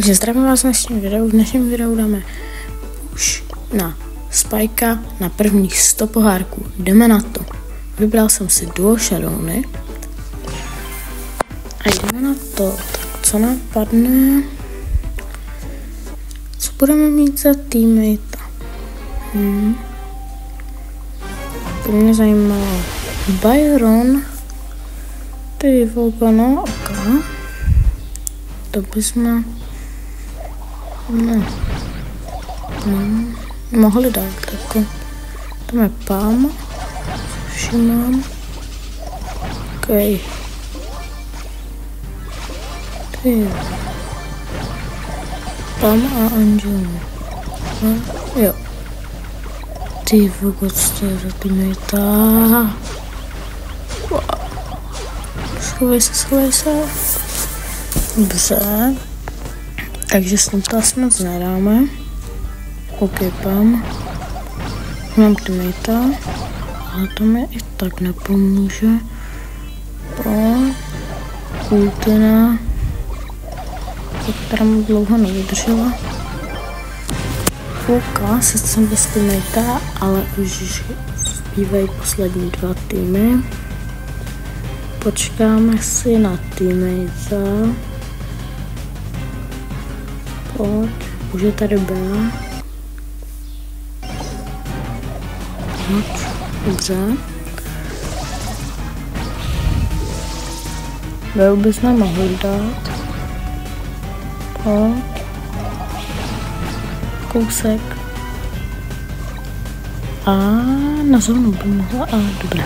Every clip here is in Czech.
Takže zdravím vás v dnešním videu. V dnešním videu dáme už na Spikea na prvních 100 pohárků. Jdeme na to. Vybral jsem si Duo Shadowny. A jdeme na to. Tak co napadne? Co budeme mít za teammate? To mě zajímalo. Byron. Ty volba, no, ok. To bychom mohli dát jako. Tam je Pam. Všimám. Ok. Ty. Pam a Angela. No, jo. Ty vůbec, co je za teammatea. Schovej se. Dobře. Takže s tím to asi moc nedáme. OK, Pam. Mám teammatea. Ale to mi i tak nepomůže. Ultina. Která mu dlouho nevydržela. OK, sice jsem bez teammatea, ale už zbývají poslední 2 týmy. Počkáme si na teammatea. Pojď, už je tady Bea. Dobře. Beu bychom mohli dát. Pojď. Kousek. A na zónu by mohla. A dobré.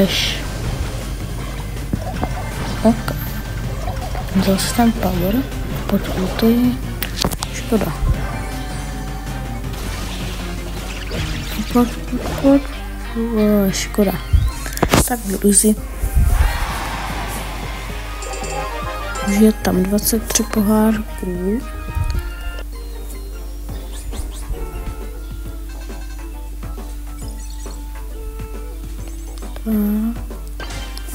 Ash. Ok. Vzal si tam power. Pod ulti. Škoda. Pod. Škoda. Tak Luzi. Už je tam 23 pohárků.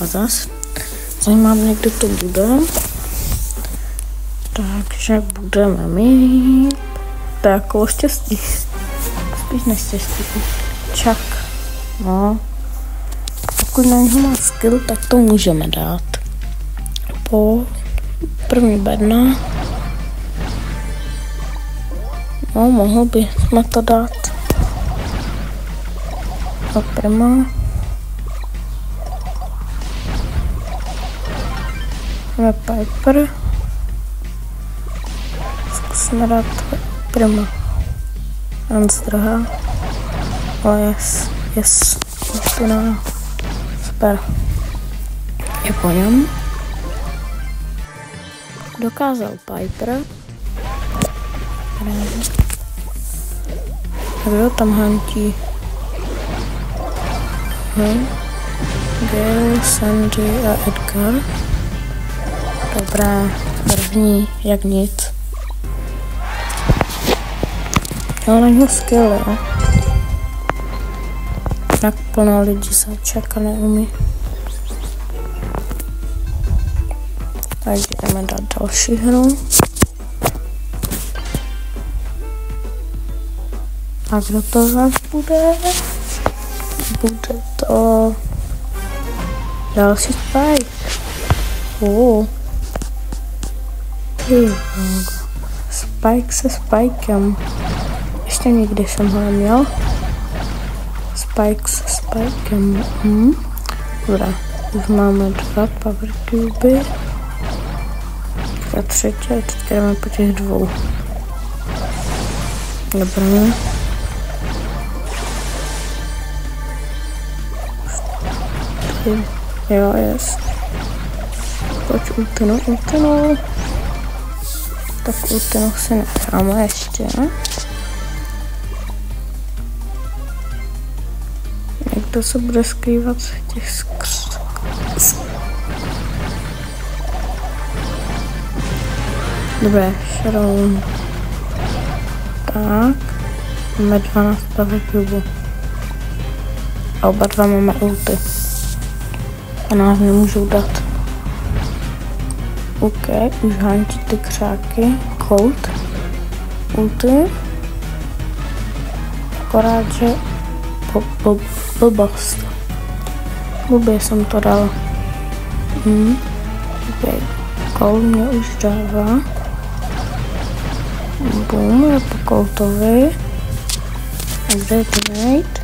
A zas zajímá mě, kdo to bude. Takže budeme mít takové štěstí. Spíš neštěstí. Čak. No. Pokud na něho má skill, tak to můžeme dát. Po první bedna. No, mohl bychom to dát. A prima. Na Piper. Zkusíme dát prima. Anzdrha. Oh yes. Ultina. Super. Je po něm. Dokázal Piper. Kdo tam hantí? Gale, Sandy a Edgar. Dobrá, první, jak nic. Ale na něho skill, jo. Tak plno lidí se čeká neumí. Takže jdeme dát další hru. A kdo to zase bude? Bude to další Spike. Spike se Spikem. Ještě nikdy jsem ho neměl. Spike se Spikem. Dobrá, už máme 2 power cube. A třetí, a teď jdeme po těch 2. Dobrá. Jo, jest. Pojď ultinu. Tak ultinu si necháme ještě. Někdo se bude skrývat v těch skrzách. Dobré, Shadow. Tak. Máme 12 power cube. A oba dva máme ulty. A nás nemůžou dát. OK, už hánčí ty křáky. Colt. Ulti. Akorát, že blbost. Blbě jsem to dal. OK. Colt mě už dává. Boom, je po Coltovi. A kde je teammate?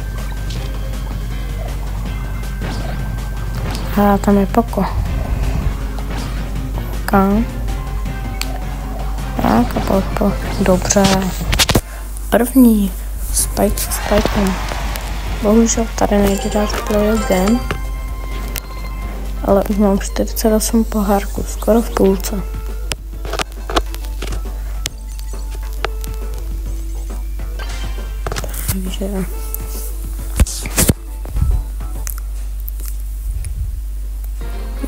A tam je Poko. OK. Tak a Poko. Dobře. První. Spike s Spikem. Bohužel tady nejde dát play again. Ale už mám 48 pohárků. Skoro v půlce. Takže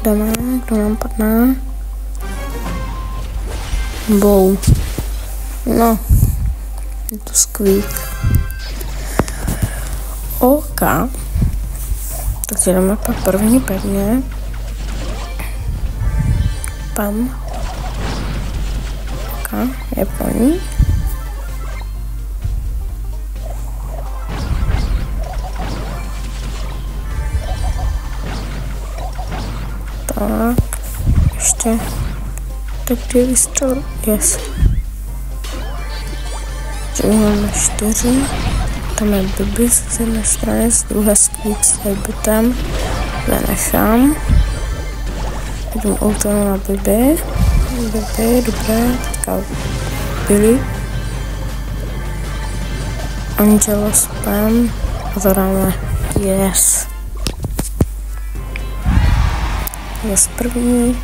jdeme, kdo nám padne? Bow. No, je to Squeak. OK. Takže jdeme po první pevně. Pam. OK, je po ní. Tak, ještě tak 2 výstřely, yes. Takže máme 4, tam je Bibi z jedné strany, z druhé Squeak s Hybitem, nenechám. Jdem ultinu na Bibi, dobré, teďka Billy. Angela spam, a to dáme, yes. Zase první.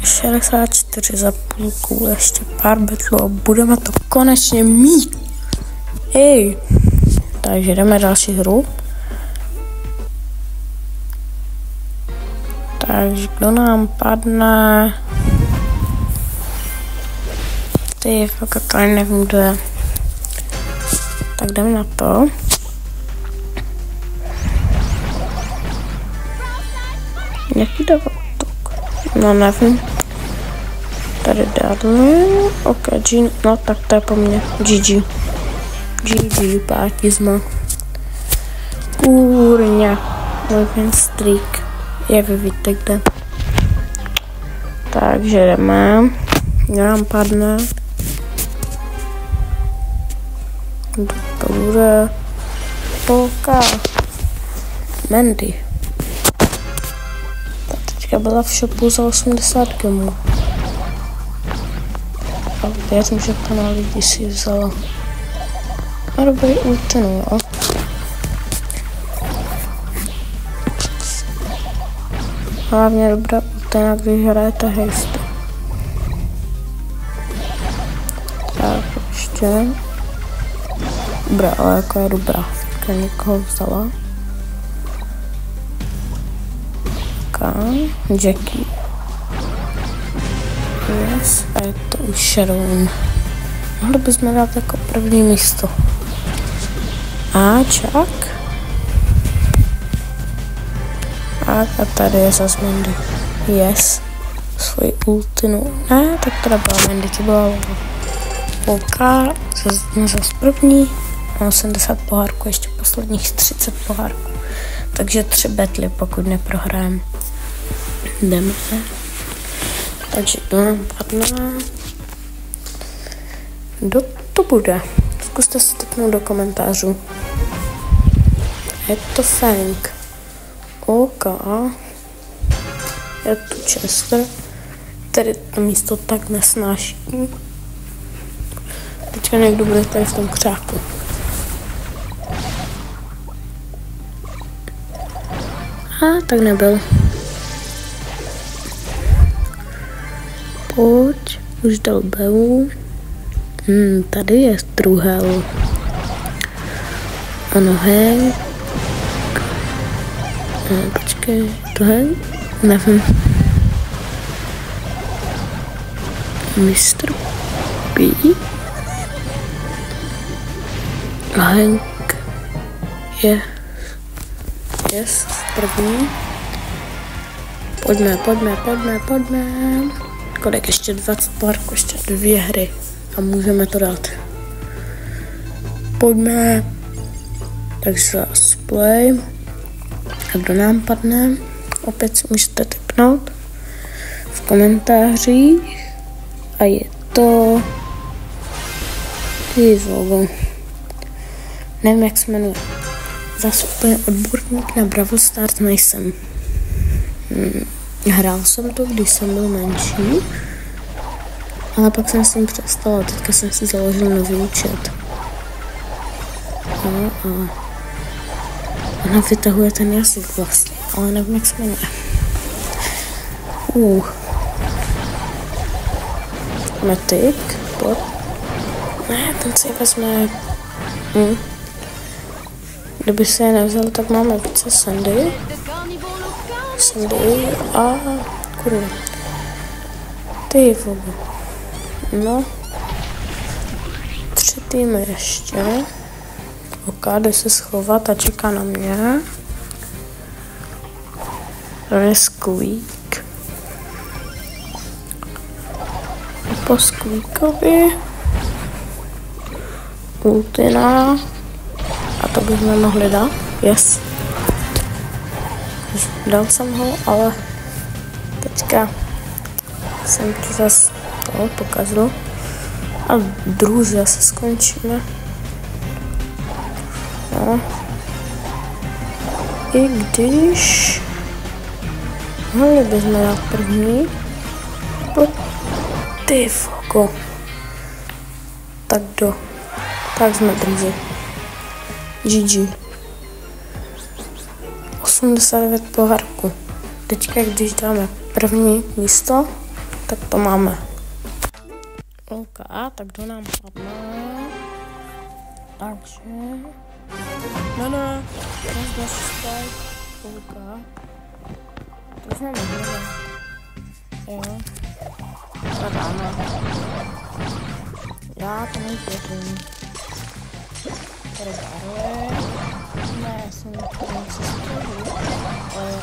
64 za půlku, ještě pár betlů a budeme to konečně mít. Hej. Takže jdeme další hru. Takže kdo nám padne? Ty, fakt to nevím, kdo je. Tak jdeme na to. Jaký dává útok? No nevím. Tady Dudley. OK, Jean. No tak to je po mně. GG. GG, pátizma. Kůrně. Win streak. Jak vy víte kde. Takže jdeme. Kdo nám padne? To bude Polka. Mandy. Byla v shopu za 80 gemů. A věřím, že pana lidi si vzala. A dobrý ultinu, jo. Hlavně dobrá ultina, když hrajete hejsty. Tak ještě. Dobrá, ale jako je dobrá. Když někoho vzala. Jackie. Yes, a je to už Sharon. Mohli bychom dát jako první místo. A čak. A tady je zase Mandy. Yes. Svoji ultinu. Ne, tak to byla Mandy, to byla OK. Zase první. Mám 70 pohárků, ještě posledních 30 pohárků. Takže 3 betly, pokud neprohrajeme. Jdeme. Takže to nám padne. Kdo to bude? Zkuste si typnout do komentářů. Je to Fang. OK. Je to Chester. Tady to místo tak nesnáší. Teďka někdo bude tady v tom křáku. A tak nebyl. Pojď, už dal Bevu. Tady je Truhel. Ano, hej. Počkej, to hej? Nevím. Mr. P. Hank je. Yes, první. Pojďme. Kolik ještě 20 parků, ještě 2 hry a můžeme to dát. Pojďme. Takže play. A kdo nám padne? Opět si můžete tipnout v komentářích. A je to... Nevím, jak se jmenuje. Zase úplně odborník na Brawl Stars nejsem. Hrál jsem to, když jsem byl menší, ale pak jsem s tím přestal, teďka jsem si založil nový účet. A ona vytahuje ten jazyk vlastně, ale nevím, jak se jmenuje. Matic, pot. Ne, ten si vezme. Kdyby se je nevzal, tak máme více Sandy a kurva. Ty vole. No. 3 týmy ještě. OK, jde se schovat a čeká na mě. To je Squeak. A po Squeakovi Ultina. A to bychom mohli dát. Yes. Dal jsem ho, ale teďka jsem to zase pokazil. A druže asi skončíme. No. I když mohli bychom dát první. Ty foko. Tak jsme druzí. GG. 89 pohárku. Teďka, když dáme první místo, tak to máme. OK, tak kdo nám padne? Takže... No, teraz další spike. OK. To jsme mohli. Jo. To dáme. Já to nejvěřím. Tady barve. Ne, já jsem něco zkoušel, ale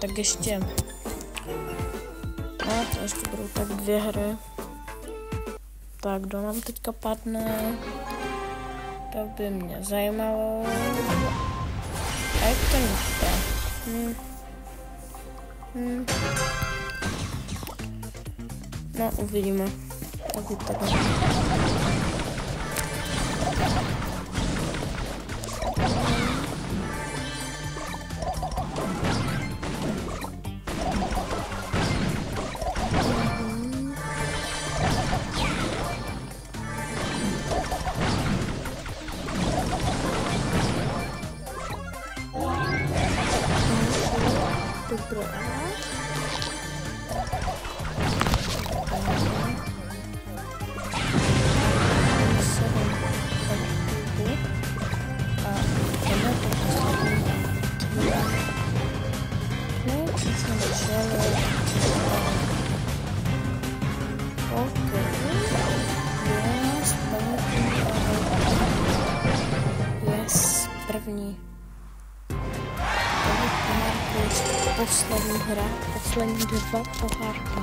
tak ještě. No, to ještě budou tak 2 hry. Tak, kdo nám teďka padne? To by mě zajímalo. A jak to nízké? No, uvidíme. Tak je to. Poslední hra, poslední 2 pohárky.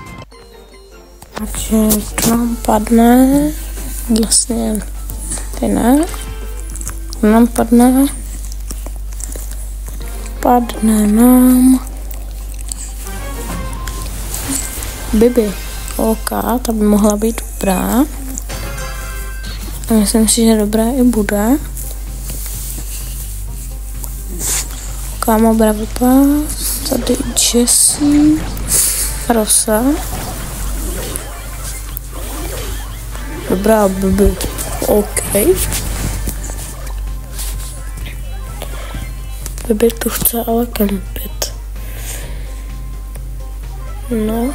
Takže to nám padne, vlastně, ty ne, nám padne nám Bibi. OK, ta by mohla být dobrá. A myslím si, že dobrá i bude. Kámo, Bravo Pass. Tady Jessie, Rosa. Dobrá, Bibi. OK. Bibi tu chce ale kempit. No,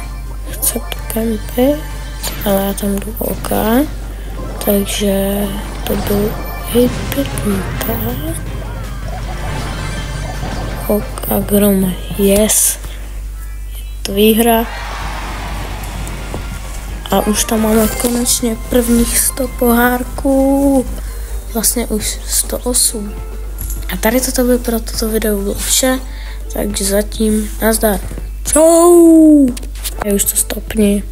chce tu kempit, ale já tam jdu OK. Takže to byl 8-bit. skok a grom. Yes. Je to výhra. A už tam máme konečně prvních 100 pohárků. Vlastně už 108. A tady toto by pro toto video bylo vše. Takže zatím nazdar. Čau. Já už to stopni.